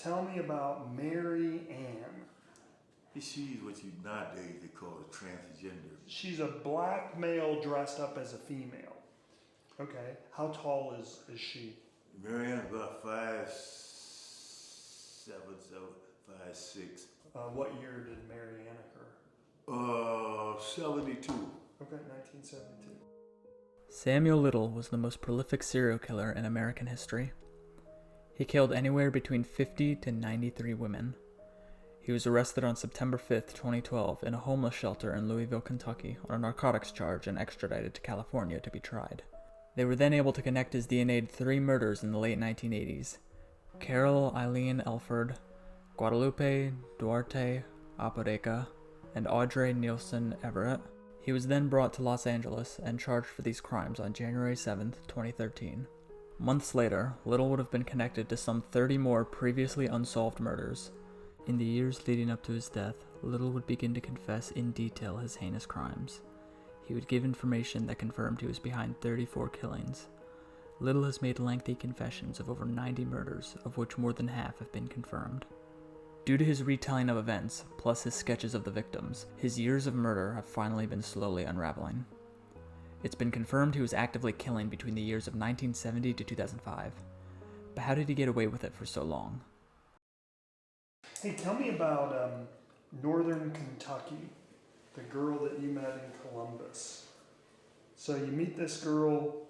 Tell me about Mary Ann. She's what you nowadays they call a transgender. She's a black male dressed up as a female. Okay. How tall is she? Marianne's about 5'7", 5'6". What year did Mary Ann occur? 72. Okay, 1972. Samuel Little was the most prolific serial killer in American history. He killed anywhere between 50 to 93 women. He was arrested on September 5th, 2012 in a homeless shelter in Louisville, Kentucky on a narcotics charge and extradited to California to be tried. They were then able to connect his DNA to 3 murders in the late 1980s. Carol Eileen Elford, Guadalupe Duarte Apodaca, and Audrey Nielsen Everett. He was then brought to Los Angeles and charged for these crimes on January 7th, 2013. Months later, Little would have been connected to some 30 more previously unsolved murders. In the years leading up to his death, Little would begin to confess in detail his heinous crimes. He would give information that confirmed he was behind 34 killings. Little has made lengthy confessions of over 90 murders, of which more than half have been confirmed. Due to his retelling of events, plus his sketches of the victims, his years of murder have finally been slowly unraveling. It's been confirmed he was actively killing between the years of 1970 to 2005. But how did he get away with it for so long? Hey, tell me about Northern Kentucky, the girl that you met in Columbus. So you meet this girl,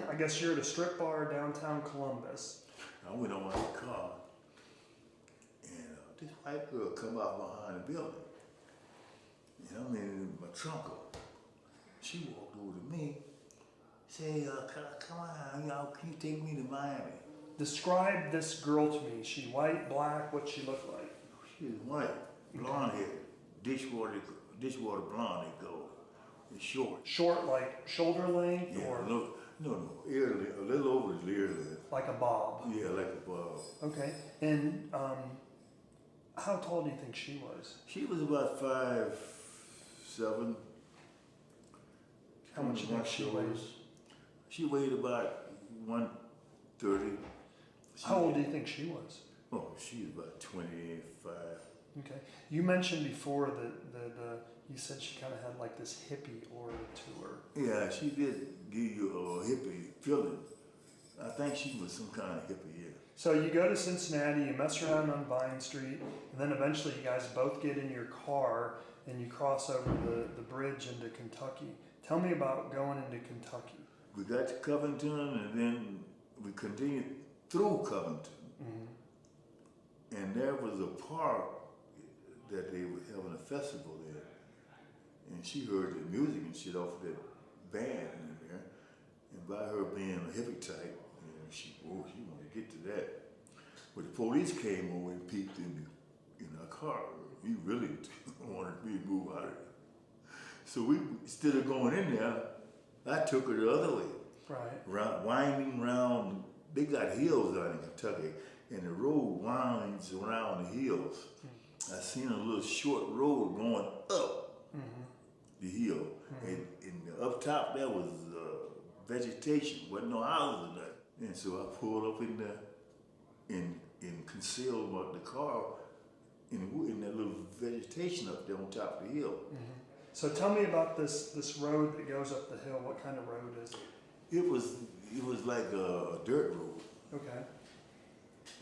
I guess you're at a strip bar downtown Columbus. I went on my car, and this white girl come out behind the building. And I'm in my trunk. She walked over to me, say, come on, y'all, can you take me to Miami? Describe this girl to me. She white, black, what'd she look like? She was white, blonde hair, dishwater blonde, they go. It's short. Short, like shoulder length, Yeah, or no, ear length, a little over the ear length. like a bob? Yeah, like a bob. Okay, and how tall do you think she was? She was about 5'7". How much do you think she weighed? She weighed about 130. How old do you think she was? Oh, she was about 25. Okay. You mentioned before that you said she kind of had like this hippie aura to her. Yeah, she did give you a hippie feeling. I think she was some kind of hippie, yeah. So you go to Cincinnati, you mess around on Vine Street, and then eventually you guys both get in your car and you cross over the bridge into Kentucky. Tell me about going into Kentucky. We got to Covington, and then we continued through Covington. Mm-hmm. And there was a park that they were having a festival there. And she heard the music and shit off of that band in there. And by her being a hippie type, she wanted to get to that. But the police came over and peeked in our car. He really wanted me to move out of there. So we, instead of going in there, I took her the other way. Right. Winding around, they got hills down in Kentucky, and the road winds around the hills. Mm-hmm. I seen a little short road going up the hill, and up top there was vegetation, wasn't no houses or nothing. And so I pulled up in there and concealed the car in that little vegetation up there on top of the hill. Mm-hmm. So tell me about this road that goes up the hill. What kind of road is it? It was like a dirt road. Okay.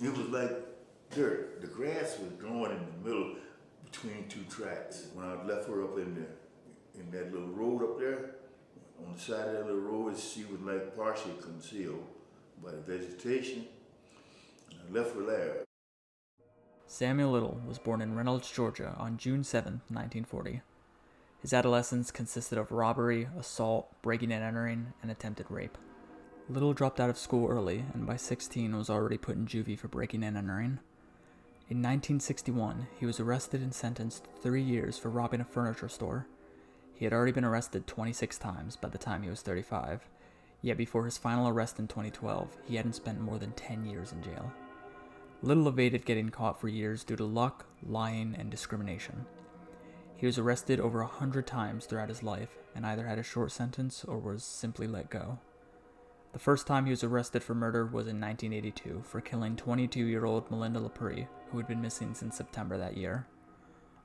It was like dirt. The grass was growing in the middle between 2 tracks. When I left her up in that little road up there, on the side of that little road, she was like partially concealed by the vegetation. And I left her there. Samuel Little was born in Reynolds, Georgia on June 7, 1940. His adolescence consisted of robbery, assault, breaking and entering, and attempted rape. Little dropped out of school early, and by 16 was already put in juvie for breaking and entering. In 1961, he was arrested and sentenced to 3 years for robbing a furniture store. He had already been arrested 26 times by the time he was 35, yet before his final arrest in 2012, he hadn't spent more than 10 years in jail. Little evaded getting caught for years due to luck, lying, and discrimination. He was arrested over 100 times throughout his life and either had a short sentence or was simply let go. The first time he was arrested for murder was in 1982 for killing 22-year-old Melinda LaPree, who had been missing since September that year.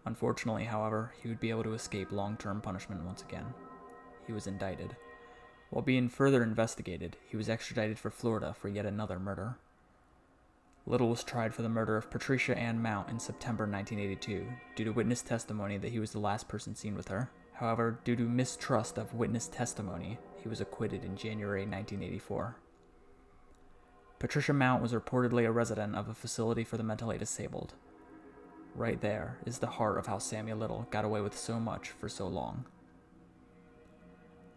Unfortunately, however, he would be able to escape long-term punishment once again. He was indicted. While being further investigated, he was extradited for Florida for yet another murder. Little was tried for the murder of Patricia Ann Mount in September 1982 due to witness testimony that he was the last person seen with her. However, due to mistrust of witness testimony, he was acquitted in January 1984. Patricia Mount was reportedly a resident of a facility for the mentally disabled. Right there is the heart of how Samuel Little got away with so much for so long.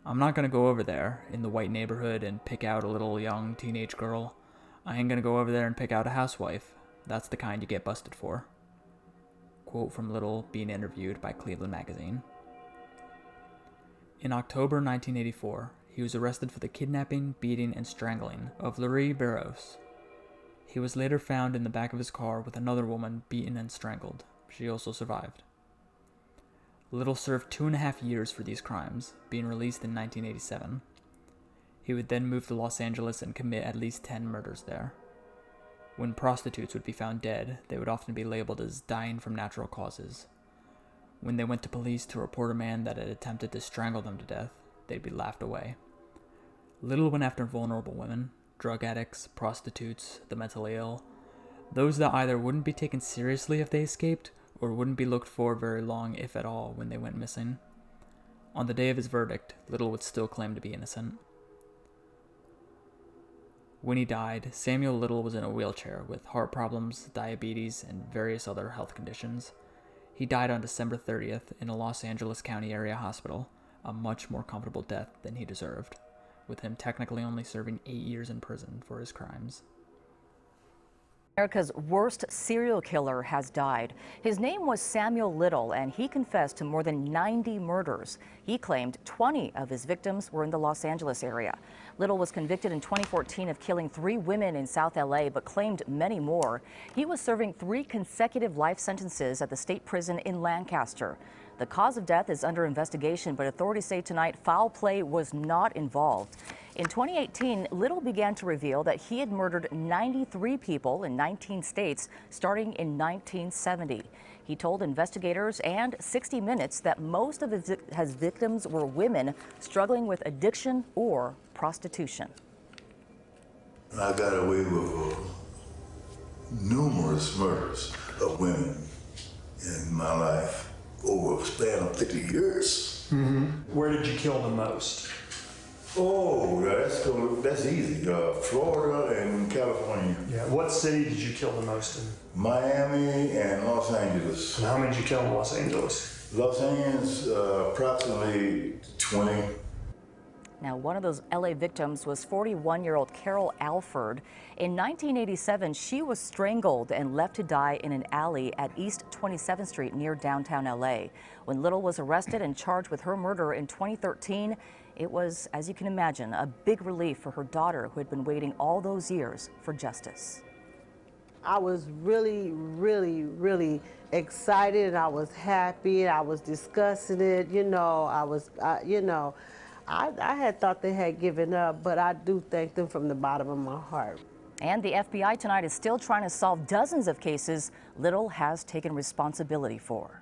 I'm not going to go over there in the white neighborhood and pick out a little young teenage girl. I ain't going to go over there and pick out a housewife. That's the kind you get busted for. Quote from Little being interviewed by Cleveland Magazine. In October 1984, he was arrested for the kidnapping, beating, and strangling of Laurie Barros. He was later found in the back of his car with another woman beaten and strangled. She also survived. Little served 2.5 years for these crimes, being released in 1987. He would then move to Los Angeles and commit at least 10 murders there. When prostitutes would be found dead, they would often be labeled as dying from natural causes. When they went to police to report a man that had attempted to strangle them to death, they'd be laughed away. Little went after vulnerable women, drug addicts, prostitutes, the mentally ill, those that either wouldn't be taken seriously if they escaped, or wouldn't be looked for very long, if at all, when they went missing. On the day of his verdict, Little would still claim to be innocent. When he died, Samuel Little was in a wheelchair with heart problems, diabetes, and various other health conditions. He died on December 30th in a Los Angeles County area hospital, a much more comfortable death than he deserved, with him technically only serving 8 years in prison for his crimes. America's worst serial killer has died. His name was Samuel Little, and he confessed to more than 90 murders. He claimed 20 of his victims were in the Los Angeles area. Little was convicted in 2014 of killing 3 women in South LA, but claimed many more. He was serving 3 consecutive life sentences at the state prison in Lancaster. The cause of death is under investigation, but authorities say tonight foul play was not involved. In 2018, Little began to reveal that he had murdered 93 people in 19 states starting in 1970. He told investigators and 60 Minutes that most of his victims were women struggling with addiction or prostitution. I got away with numerous murders of women in my life over a span of 50 years. Mm-hmm. Where did you kill the most? Oh, that's easy. Florida and California. Yeah. What city did you kill the most in? Miami and Los Angeles. And how many did you kill in Los Angeles? Los Angeles, approximately 20. Now, one of those LA victims was 41-year-old Carol Alford. In 1987, she was strangled and left to die in an alley at East 27th Street near downtown LA. When Little was arrested and charged with her murder in 2013, it was, as you can imagine, a big relief for her daughter, who had been waiting all those years for justice. I was really excited. I was happy. I was discussing it. I had thought they had given up, but I do thank them from the bottom of my heart. And the FBI tonight is still trying to solve dozens of cases Little has taken responsibility for.